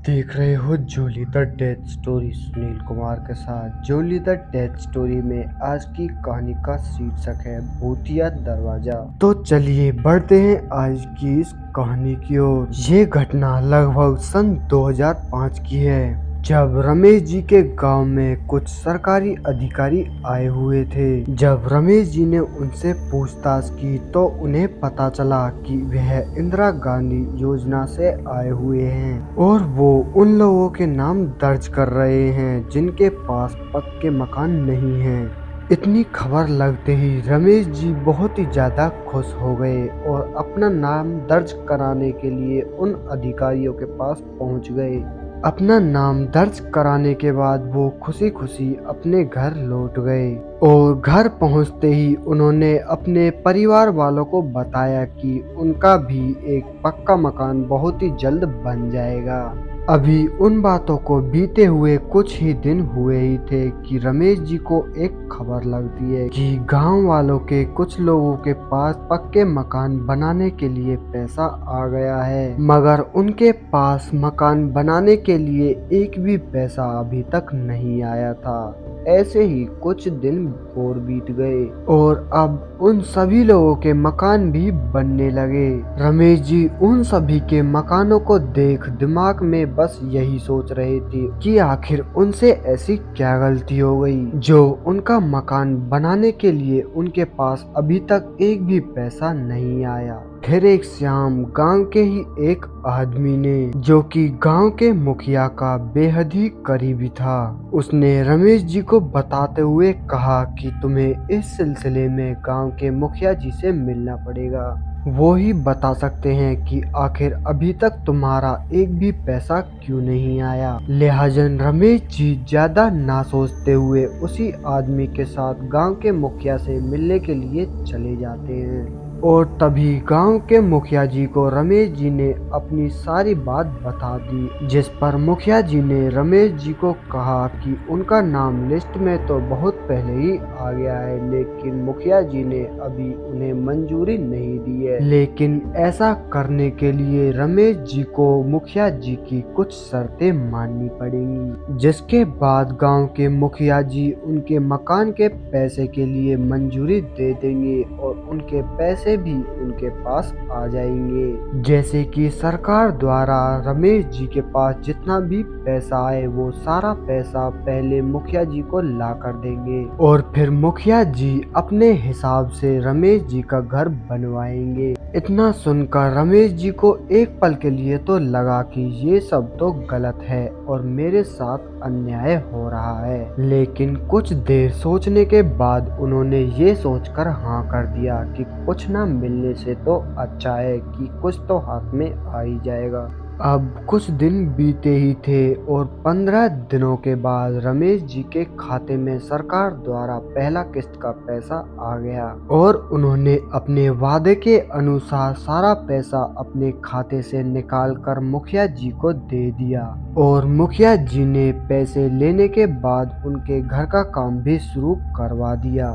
देख रहे हो Jolly the death story Sunil Kumar के साथ। जोली द डेथ स्टोरी में आज की कहानी का शीर्षक है भूतिया दरवाजा। तो चलिए बढ़ते हैं आज की इस कहानी की ओर। ये घटना लगभग सन 2005 की है, जब रमेश जी के गांव में कुछ सरकारी अधिकारी आए हुए थे। जब रमेश जी ने उनसे पूछताछ की तो उन्हें पता चला कि वह इंदिरा गांधी योजना से आए हुए हैं और वो उन लोगों के नाम दर्ज कर रहे हैं जिनके पास पक्के मकान नहीं हैं। इतनी खबर लगते ही रमेश जी बहुत ही ज्यादा खुश हो गए और अपना नाम दर्ज कराने के लिए उन अधिकारियों के पास पहुंच गए। अपना नाम दर्ज कराने के बाद वो खुशी खुशी अपने घर लौट गए और घर पहुंचते ही उन्होंने अपने परिवार वालों को बताया कि उनका भी एक पक्का मकान बहुत ही जल्द बन जाएगा। अभी उन बातों को बीते हुए कुछ ही दिन हुए ही थे कि रमेश जी को एक खबर लगती है कि गांव वालों के कुछ लोगों के पास पक्के मकान बनाने के लिए पैसा आ गया है, मगर उनके पास मकान बनाने के लिए एक भी पैसा अभी तक नहीं आया था। ऐसे ही कुछ दिन और बीत गए और अब उन सभी लोगों के मकान भी बनने लगे। रमेश जी उन सभी के मकानों को देख दिमाग में बस यही सोच रहे थे कि आखिर उनसे ऐसी क्या गलती हो गई जो उनका मकान बनाने के लिए उनके पास अभी तक एक भी पैसा नहीं आया। फिर एक शाम गांव के ही एक आदमी ने, जो कि गांव के मुखिया का बेहद ही करीबी था, उसने रमेश जी को बताते हुए कहा कि तुम्हें इस सिलसिले में गांव के मुखिया जी से मिलना पड़ेगा। वो ही बता सकते हैं कि आखिर अभी तक तुम्हारा एक भी पैसा क्यों नहीं आया। लिहाजन रमेश जी ज्यादा ना सोचते हुए उसी आदमी के साथ गांव के मुखिया से मिलने के लिए चले जाते हैं और तभी गांव के मुखिया जी को रमेश जी ने अपनी सारी बात बता दी, जिस पर मुखिया जी ने रमेश जी को कहा कि उनका नाम लिस्ट में तो बहुत पहले ही आ गया है, लेकिन मुखिया जी ने अभी उन्हें मंजूरी नहीं दी है। लेकिन ऐसा करने के लिए रमेश जी को मुखिया जी की कुछ शर्तें माननी पड़ेंगी, जिसके बाद गांव के मुखिया जी उनके मकान के पैसे के लिए मंजूरी दे देंगे और उनके पैसे भी उनके पास आ जाएंगे। जैसे कि सरकार द्वारा रमेश जी के पास जितना भी पैसा आए वो सारा पैसा पहले मुखिया जी को ला कर देंगे और फिर मुखिया जी अपने हिसाब से रमेश जी का घर बनवाएंगे। इतना सुनकर रमेश जी को एक पल के लिए तो लगा कि ये सब तो गलत है और मेरे साथ अन्याय हो रहा है, लेकिन कुछ देर सोचने के बाद उन्होंने ये सोचकर हाँ कर दिया कि कुछ ना मिलने से तो अच्छा है कि कुछ तो हाथ में आ ही जाएगा। अब कुछ दिन बीते ही थे और 15 दिनों के बाद रमेश जी के खाते में सरकार द्वारा पहला किस्त का पैसा आ गया और उन्होंने अपने वादे के अनुसार सारा पैसा अपने खाते से निकालकर मुखिया जी को दे दिया और मुखिया जी ने पैसे लेने के बाद उनके घर का काम भी शुरू करवा दिया।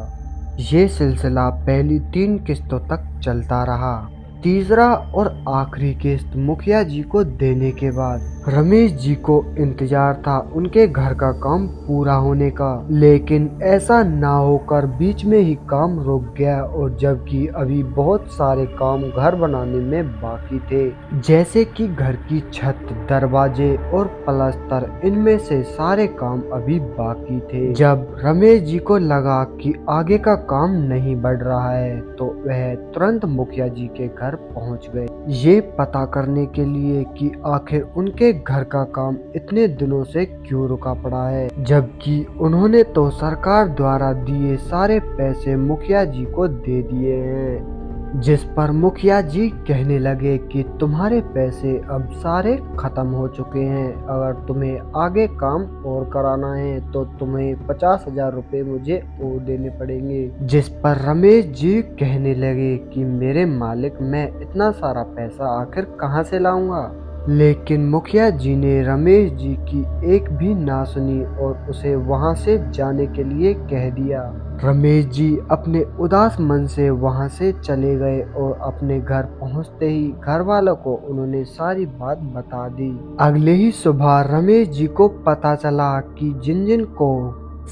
ये सिलसिला पहली 3 किस्तों तक चलता रहा। तीसरा और आखिरी किस्त मुखिया जी को देने के बाद रमेश जी को इंतजार था उनके घर का काम पूरा होने का, लेकिन ऐसा ना होकर बीच में ही काम रुक गया और जबकि अभी बहुत सारे काम घर बनाने में बाकी थे, जैसे कि घर की छत, दरवाजे और प्लास्टर, इनमें से सारे काम अभी बाकी थे। जब रमेश जी को लगा कि आगे का काम नहीं बढ़ रहा है तो वह तुरंत मुखिया जी के घर पहुंच गए, ये पता करने के लिए कि आखिर उनके घर का काम इतने दिनों से क्यों रुका पड़ा है, जबकि उन्होंने तो सरकार द्वारा दिए सारे पैसे मुखिया जी को दे दिए हैं। जिस पर मुखिया जी कहने लगे कि तुम्हारे पैसे अब सारे खत्म हो चुके हैं, अगर तुम्हें आगे काम और कराना है तो तुम्हें 50,000 रुपए मुझे और देने पड़ेंगे। जिस पर रमेश जी कहने लगे कि मेरे मालिक, मैं इतना सारा पैसा आखिर कहाँ से लाऊंगा। लेकिन मुखिया जी ने रमेश जी की एक भी ना सुनी और उसे वहां से जाने के लिए कह दिया। रमेश जी अपने उदास मन से वहां से चले गए और अपने घर पहुंचते ही घर वालों को उन्होंने सारी बात बता दी। अगले ही सुबह रमेश जी को पता चला कि जिन जिन को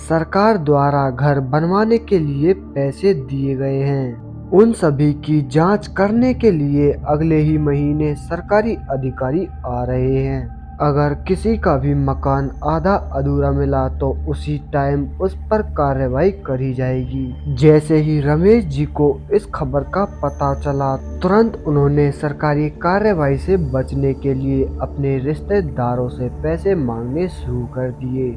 सरकार द्वारा घर बनवाने के लिए पैसे दिए गए हैं, उन सभी की जांच करने के लिए अगले ही महीने सरकारी अधिकारी आ रहे हैं। अगर किसी का भी मकान आधा अधूरा मिला तो उसी टाइम उस पर कार्रवाई करी जाएगी। जैसे ही रमेश जी को इस खबर का पता चला, तुरंत उन्होंने सरकारी कार्रवाई से बचने के लिए अपने रिश्तेदारों से पैसे मांगने शुरू कर दिए,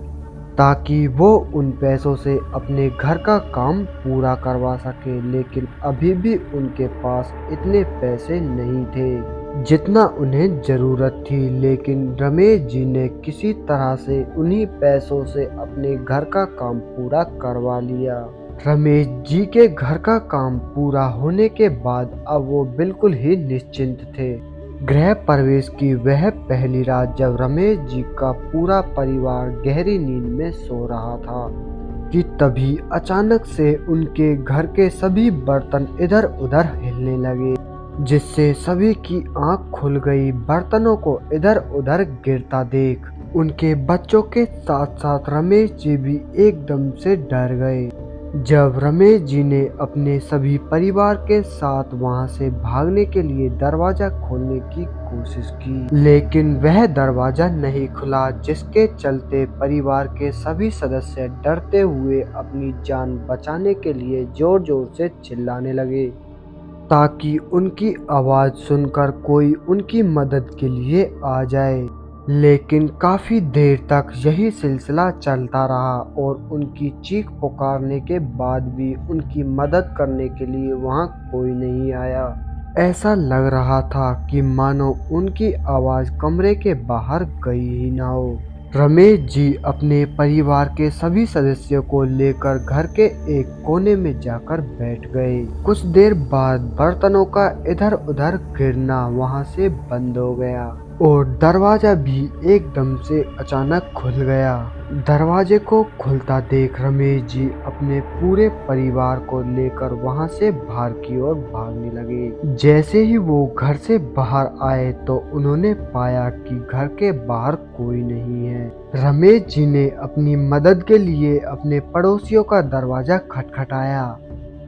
ताकि वो उन पैसों से अपने घर का काम पूरा करवा सके। लेकिन अभी भी उनके पास इतने पैसे नहीं थे जितना उन्हें जरूरत थी। लेकिन रमेश जी ने किसी तरह से उन्हीं पैसों से अपने घर का काम पूरा करवा लिया। रमेश जी के घर का काम पूरा होने के बाद अब वो बिल्कुल ही निश्चिंत थे। गृह प्रवेश की वह पहली रात जब रमेश जी का पूरा परिवार गहरी नींद में सो रहा था कि तभी अचानक से उनके घर के सभी बर्तन इधर उधर हिलने लगे, जिससे सभी की आंख खुल गई। बर्तनों को इधर उधर गिरता देख उनके बच्चों के साथ साथ रमेश जी भी एकदम से डर गए। जब रमेश जी ने अपने सभी परिवार के साथ वहां से भागने के लिए दरवाजा खोलने की कोशिश की, लेकिन वह दरवाजा नहीं खुला, जिसके चलते परिवार के सभी सदस्य डरते हुए अपनी जान बचाने के लिए जोर जोर से चिल्लाने लगे, ताकि उनकी आवाज सुनकर कोई उनकी मदद के लिए आ जाए। लेकिन काफी देर तक यही सिलसिला चलता रहा और उनकी चीख पुकारने के बाद भी उनकी मदद करने के लिए वहां कोई नहीं आया। ऐसा लग रहा था कि मानो उनकी आवाज कमरे के बाहर गई ही ना हो। रमेश जी अपने परिवार के सभी सदस्यों को लेकर घर के एक कोने में जाकर बैठ गए। कुछ देर बाद बर्तनों का इधर उधर गिरना वहां से बंद हो गया और दरवाजा भी एकदम से अचानक खुल गया। दरवाजे को खुलता देख रमेश जी अपने पूरे परिवार को लेकर वहां से बाहर की ओर भागने लगे। जैसे ही वो घर से बाहर आए तो उन्होंने पाया कि घर के बाहर कोई नहीं है। रमेश जी ने अपनी मदद के लिए अपने पड़ोसियों का दरवाजा खटखटाया,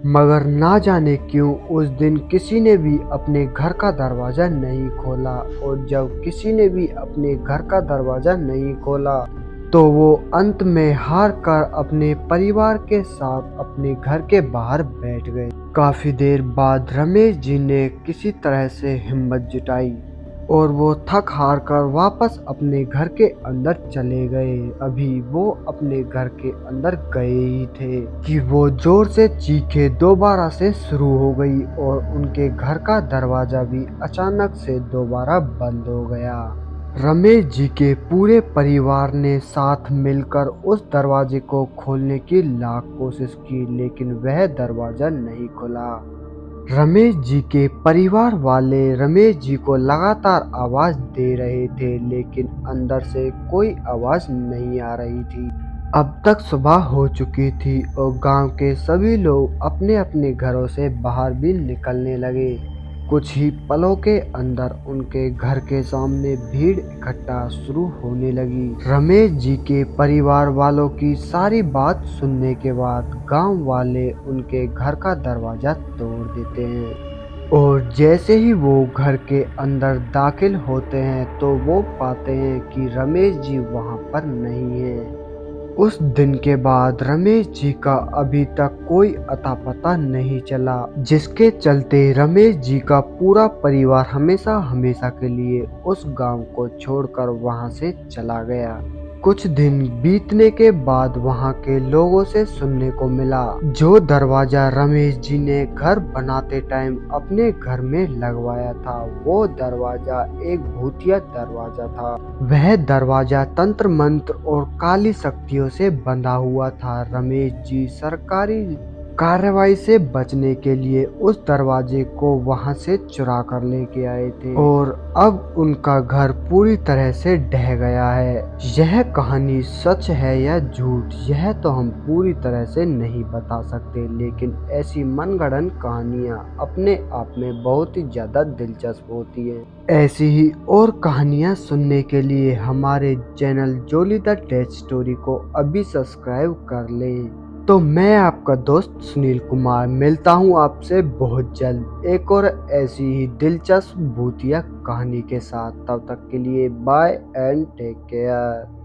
मगर ना जाने क्यों उस दिन किसी ने भी अपने घर का दरवाजा नहीं खोला। और जब किसी ने भी अपने घर का दरवाजा नहीं खोला तो वो अंत में हार कर अपने परिवार के साथ अपने घर के बाहर बैठ गए। काफी देर बाद रमेश जी ने किसी तरह से हिम्मत जुटाई और वो थक हार कर वापस अपने घर के अंदर चले गए। अभी वो अपने घर के अंदर गए ही थे कि वो जोर से चीखें दोबारा से शुरू हो गई और उनके घर का दरवाजा भी अचानक से दोबारा बंद हो गया। रमेश जी के पूरे परिवार ने साथ मिलकर उस दरवाजे को खोलने की लाख कोशिश की, लेकिन वह दरवाजा नहीं खुला। रमेश जी के परिवार वाले रमेश जी को लगातार आवाज दे रहे थे, लेकिन अंदर से कोई आवाज नहीं आ रही थी। अब तक सुबह हो चुकी थी और गांव के सभी लोग अपने अपने घरों से बाहर भी निकलने लगे। कुछ ही पलों के अंदर उनके घर के सामने भीड़ इकट्ठा शुरू होने लगी। रमेश जी के परिवार वालों की सारी बात सुनने के बाद गांव वाले उनके घर का दरवाजा तोड़ देते हैं और जैसे ही वो घर के अंदर दाखिल होते हैं तो वो पाते हैं कि रमेश जी वहां पर नहीं है। उस दिन के बाद रमेश जी का अभी तक कोई अता पता नहीं चला, जिसके चलते रमेश जी का पूरा परिवार हमेशा हमेशा के लिए उस गांव को छोड़कर वहां से चला गया। कुछ दिन बीतने के बाद वहां के लोगों से सुनने को मिला, जो दरवाजा रमेश जी ने घर बनाते टाइम अपने घर में लगवाया था, वो दरवाजा एक भूतिया दरवाजा था। वह दरवाजा तंत्र मंत्र और काली शक्तियों से बंधा हुआ था। रमेश जी सरकारी कार्रवाई से बचने के लिए उस दरवाजे को वहां से चुरा कर लेके आए थे और अब उनका घर पूरी तरह से ढह गया है। यह कहानी सच है या झूठ, यह तो हम पूरी तरह से नहीं बता सकते, लेकिन ऐसी मनगढ़ंत कहानियां अपने आप में बहुत ही ज्यादा दिलचस्प होती हैं। ऐसी ही और कहानियां सुनने के लिए हमारे channel jolly the tech story को अभी सब्सक्राइब कर लें। तो मैं आपका दोस्त सुनील कुमार मिलता हूँ आपसे बहुत जल्द एक और ऐसी ही दिलचस्प भूतिया कहानी के साथ। तब तक के लिए बाय एंड टेक केयर।